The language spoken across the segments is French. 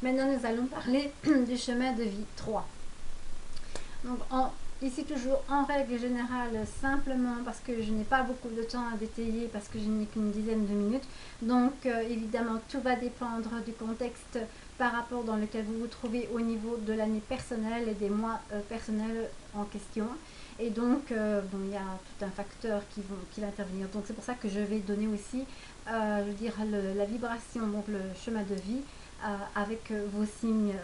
Maintenant, nous allons parler du chemin de vie 3. Donc, ici, toujours en règle générale, simplement parce que je n'ai pas beaucoup de temps à détailler, parce que je n'ai qu'une dizaine de minutes. Donc, évidemment, tout va dépendre du contexte par rapport dans lequel vous vous trouvez au niveau de l'année personnelle et des mois personnels en question. Et donc, bon, il y a tout un facteur qui va intervenir. Donc, c'est pour ça que je vais donner aussi, je veux dire, la vibration, donc le chemin de vie, avec vos signes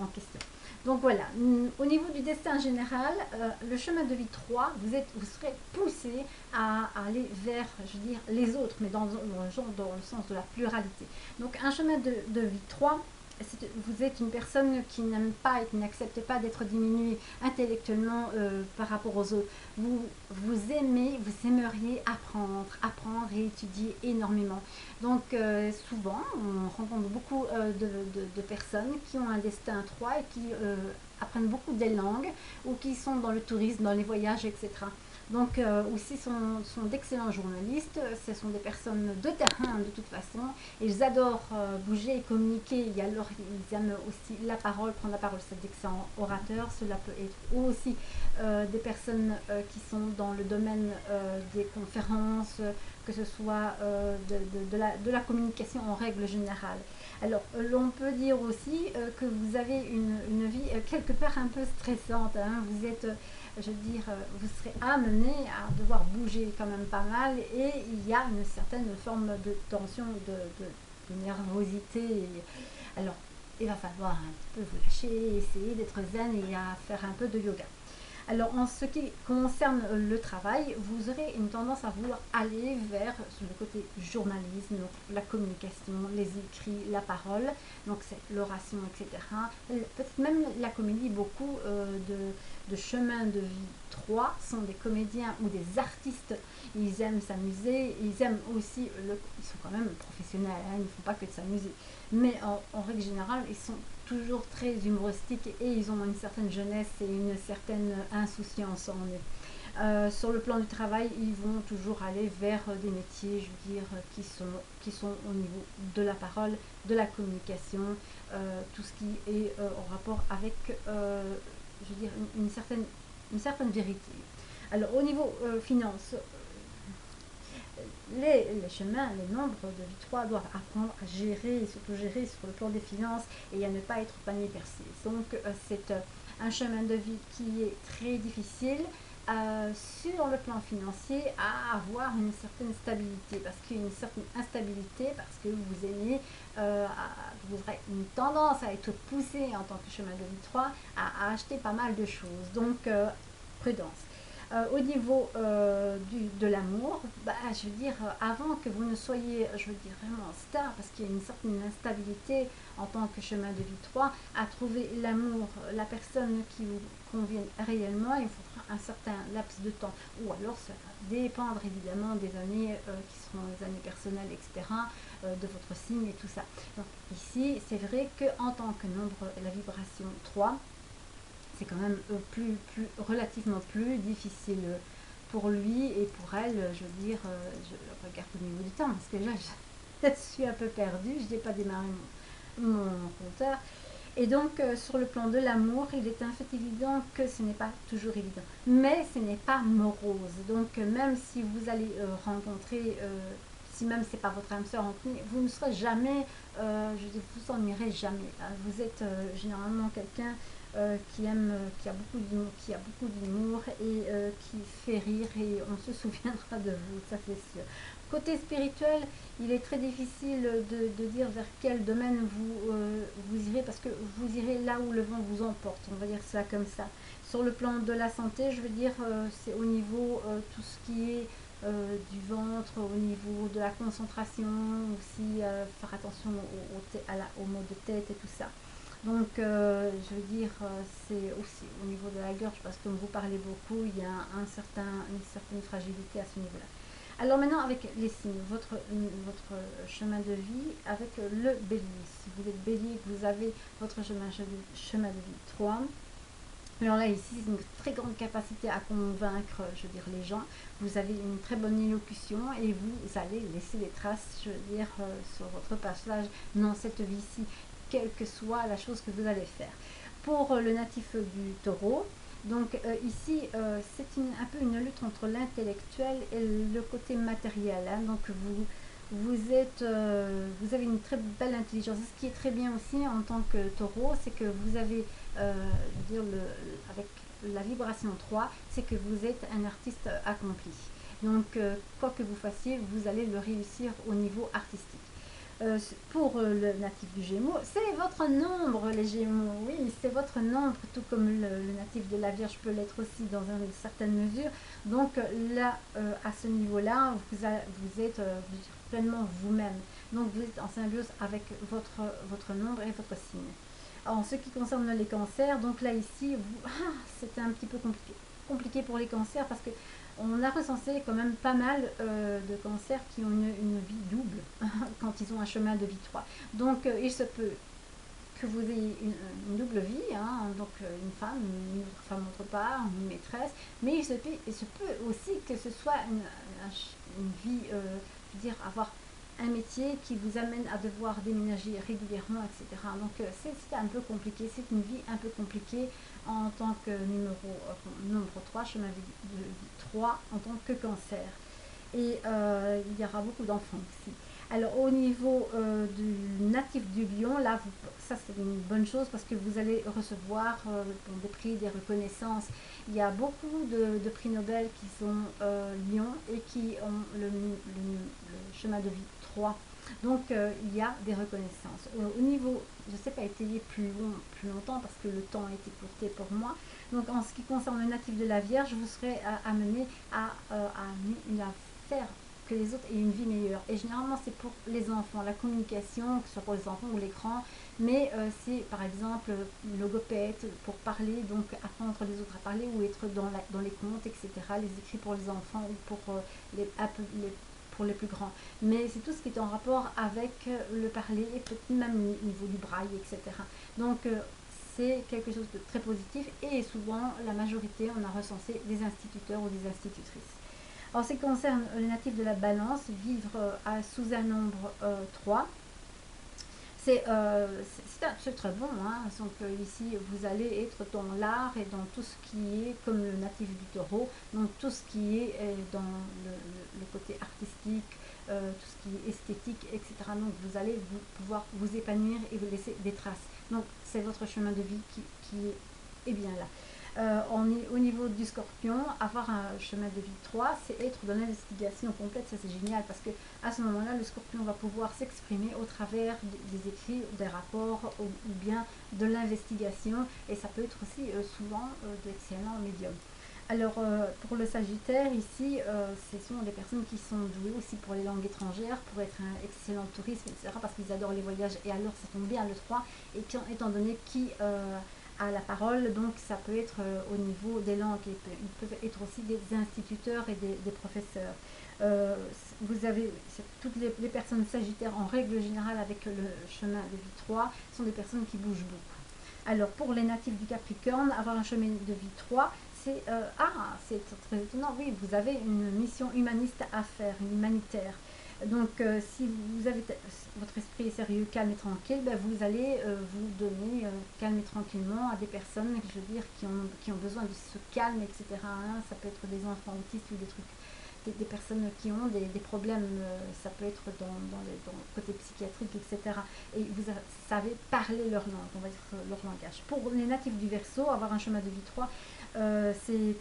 en question. Donc voilà, au niveau du destin général, le chemin de vie 3, vous serez poussé à aller vers, je veux dire, les autres, mais dans le sens de la pluralité. Donc un chemin de vie 3, vous êtes une personne qui n'aime pas et qui n'accepte pas d'être diminuée intellectuellement par rapport aux autres. Vous aimeriez apprendre et étudier énormément. Donc souvent, on rencontre beaucoup de personnes qui ont un destin 3 et qui apprennent beaucoup des langues ou qui sont dans le tourisme, dans les voyages, etc. Donc aussi sont d'excellents journalistes, ce sont des personnes de terrain de toute façon, ils adorent bouger et communiquer, et alors ils aiment aussi la parole, prendre la parole, c'est d'excellents orateurs, cela peut être ou aussi des personnes qui sont dans le domaine des conférences, que ce soit de la communication en règle générale. Alors, l'on peut dire aussi que vous avez une vie quelque part un peu stressante. Hein. Vous êtes, je veux dire, vous serez amené à devoir bouger quand même pas mal et il y a une certaine forme de tension, de nervosité. Alors, il va falloir un peu vous lâcher, essayer d'être zen et à faire un peu de yoga. Alors, en ce qui concerne le travail, vous aurez une tendance à vouloir aller vers sur le côté journalisme, donc la communication, les écrits, la parole, donc c'est l'oration, etc. Peut-être même la comédie, beaucoup de chemins de vie 3 sont des comédiens ou des artistes. Ils aiment s'amuser, ils aiment aussi, ils sont quand même professionnels, hein, ils ne font pas que de s'amuser. Mais en règle générale, ils sont toujours très humoristiques et ils ont une certaine jeunesse et une certaine insouciance en eux. Sur le plan du travail, ils vont toujours aller vers des métiers, je veux dire, qui sont au niveau de la parole, de la communication, tout ce qui est en rapport avec, je veux dire, une certaine vérité. Alors, au niveau finance, les chemins, les nombres de vie 3 doivent apprendre à gérer et surtout gérer sur le plan des finances et à ne pas être panier percé. Donc c'est un chemin de vie qui est très difficile sur le plan financier à avoir une certaine stabilité parce qu'il y a une certaine instabilité parce que vous aimez, vous aurez une tendance à être poussé en tant que chemin de vie 3 à acheter pas mal de choses. Donc prudence. Au niveau de l'amour, bah, je veux dire, avant que vous ne soyez, je veux dire, vraiment star, parce qu'il y a une certaine instabilité en tant que chemin de vie 3, à trouver l'amour, la personne qui vous convient réellement, il faudra un certain laps de temps. Ou alors, ça va dépendre évidemment des années qui seront les années personnelles, etc., de votre signe et tout ça. Donc, ici, c'est vrai qu'en tant que nombre, la vibration 3, c'est quand même relativement plus difficile pour lui et pour elle. Je veux dire, je regarde au niveau du temps parce que là, je suis un peu perdue, je n'ai pas démarré mon compteur. Et donc, sur le plan de l'amour, il est en fait évident que ce n'est pas toujours évident. Mais ce n'est pas morose. Donc, même si vous allez rencontrer, si même c'est pas votre âme sœur, vous ne serez jamais, je veux dire, vous ennuierez jamais. Vous êtes généralement quelqu'un qui a beaucoup d'humour et qui fait rire et on se souviendra de vous, ça c'est sûr. Côté spirituel, il est très difficile de dire vers quel domaine vous irez parce que vous irez là où le vent vous emporte, on va dire ça comme ça. Sur le plan de la santé, je veux dire, c'est au niveau tout ce qui est du ventre, au niveau de la concentration, aussi faire attention au maux de tête et tout ça. Donc, je veux dire, c'est aussi au niveau de la gorge, parce que comme vous parlez beaucoup, il y a une certaine fragilité à ce niveau-là. Alors maintenant, avec les signes, votre chemin de vie, avec le bélier. Si vous êtes bélier, que vous avez votre chemin de vie 3, alors là, ici, c'est une très grande capacité à convaincre, je veux dire, les gens. Vous avez une très bonne élocution et vous allez laisser des traces, je veux dire, sur votre passage dans cette vie-ci quelle que soit la chose que vous allez faire. Pour le natif du taureau, donc ici, c'est un peu une lutte entre l'intellectuel et le côté matériel. Hein. Donc vous avez une très belle intelligence. Ce qui est très bien aussi en tant que taureau, c'est que vous avez, avec la vibration 3, c'est que vous êtes un artiste accompli. Donc, quoi que vous fassiez, vous allez le réussir au niveau artistique. Pour le natif du Gémeaux, c'est votre nombre, les Gémeaux. Oui, c'est votre nombre, tout comme le natif de la Vierge peut l'être aussi dans une certaine mesure. Donc là, à ce niveau-là, vous êtes pleinement vous-même. Donc vous êtes en symbiose avec votre nombre et votre signe. En ce qui concerne les cancers, donc là ici, c'était un petit peu compliqué pour les cancers parce que on a recensé quand même pas mal de cancers qui ont une vie double quand ils ont un chemin de vie 3. Donc il se peut que vous ayez une double vie, hein, donc une femme autre part, une maîtresse, mais il se peut aussi que ce soit une vie, je veux dire, avoir un métier qui vous amène à devoir déménager régulièrement, etc. Donc c'est un peu compliqué, c'est une vie un peu compliquée en tant que nombre 3, chemin de vie 3, en tant que cancer. Et il y aura beaucoup d'enfants aussi. Alors au niveau du natif du lion, là, ça c'est une bonne chose parce que vous allez recevoir des prix, des reconnaissances. Il y a beaucoup de prix Nobel qui sont lions et qui ont le chemin de vie 3. Donc il y a des reconnaissances. Au niveau, je ne sais pas étayer plus longtemps parce que le temps a été courté pour moi. Donc en ce qui concerne le natif de la Vierge, vous serez amené à faire que les autres aient une vie meilleure. Et généralement, c'est pour les enfants, la communication, que ce soit pour les enfants ou l'écran, mais c'est par exemple logopède pour parler, donc apprendre les autres à parler ou être dans les contes, etc., les écrits pour les enfants ou pour pour les plus grands. Mais c'est tout ce qui est en rapport avec le parler et peut-être même au niveau du braille, etc. Donc, c'est quelque chose de très positif et souvent, la majorité, on a recensé des instituteurs ou des institutrices. En ce qui concerne les natifs de la balance, vivre sous un nombre 3, c'est très bon. Hein. Donc ici, vous allez être dans l'art et dans tout ce qui est, comme le natif du taureau, donc tout ce qui est dans le côté artistique, tout ce qui est esthétique, etc. Donc vous allez pouvoir vous épanouir et vous laisser des traces. Donc c'est votre chemin de vie qui est bien là. Au niveau du scorpion, avoir un chemin de vie 3, c'est être dans l'investigation complète. Ça c'est génial parce que à ce moment-là, le scorpion va pouvoir s'exprimer au travers des écrits, des rapports ou bien de l'investigation, et ça peut être aussi souvent d'excellents médiums. Alors pour le Sagittaire, ici, ce sont des personnes qui sont douées aussi pour les langues étrangères, pour être un excellent touriste, etc. parce qu'ils adorent les voyages, et alors ça tombe bien le 3, et étant donné qui à la parole, donc ça peut être au niveau des langues, et ils peuvent être aussi des instituteurs et des professeurs. Vous avez toutes les personnes sagittaires en règle générale avec le chemin de vie 3 sont des personnes qui bougent beaucoup. Alors pour les natifs du Capricorne, avoir un chemin de vie 3, c'est très étonnant, oui, vous avez une mission humaniste à faire, une humanitaire. Donc, si vous avez votre esprit est sérieux, calme et tranquille, ben, vous allez vous donner calme et tranquillement à des personnes, je veux dire, qui ont besoin de ce calme, etc. Hein. Ça peut être des enfants autistes ou des trucs, des personnes qui ont des problèmes, ça peut être dans le côté psychiatrique, etc. Et vous savez parler leur langue, on va dire leur langage. Pour les natifs du Verseau, avoir un chemin de vie 3, c'est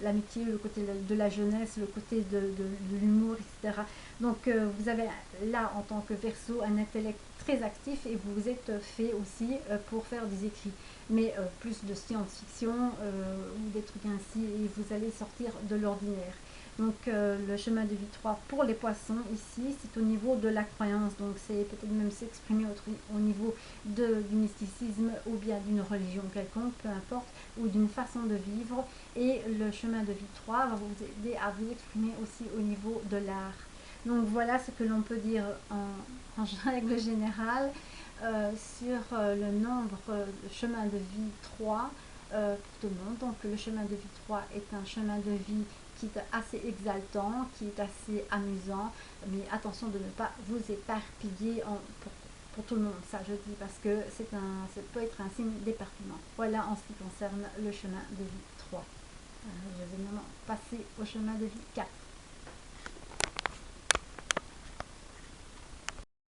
l'amitié, le côté de la jeunesse, le côté de l'humour, etc. Donc vous avez là en tant que Verseau un intellect très actif et vous vous êtes fait aussi pour faire des écrits, mais plus de science-fiction ou des trucs ainsi, et vous allez sortir de l'ordinaire. Donc le chemin de vie 3 pour les poissons ici, c'est au niveau de la croyance, donc c'est peut-être même s'exprimer au niveau du mysticisme ou bien d'une religion quelconque, peu importe, ou d'une façon de vivre. Et le chemin de vie 3 va vous aider à vous exprimer aussi au niveau de l'art. Donc voilà ce que l'on peut dire en règle générale sur le nombre de chemin de vie 3 pour tout le monde. Donc le chemin de vie 3 est un chemin de vie qui est assez exaltant, qui est assez amusant, mais attention de ne pas vous éparpiller pour tout le monde, ça je dis, parce que ça peut être un signe d'épertement. Voilà en ce qui concerne le chemin de vie 3. Je vais maintenant passer au chemin de vie 4.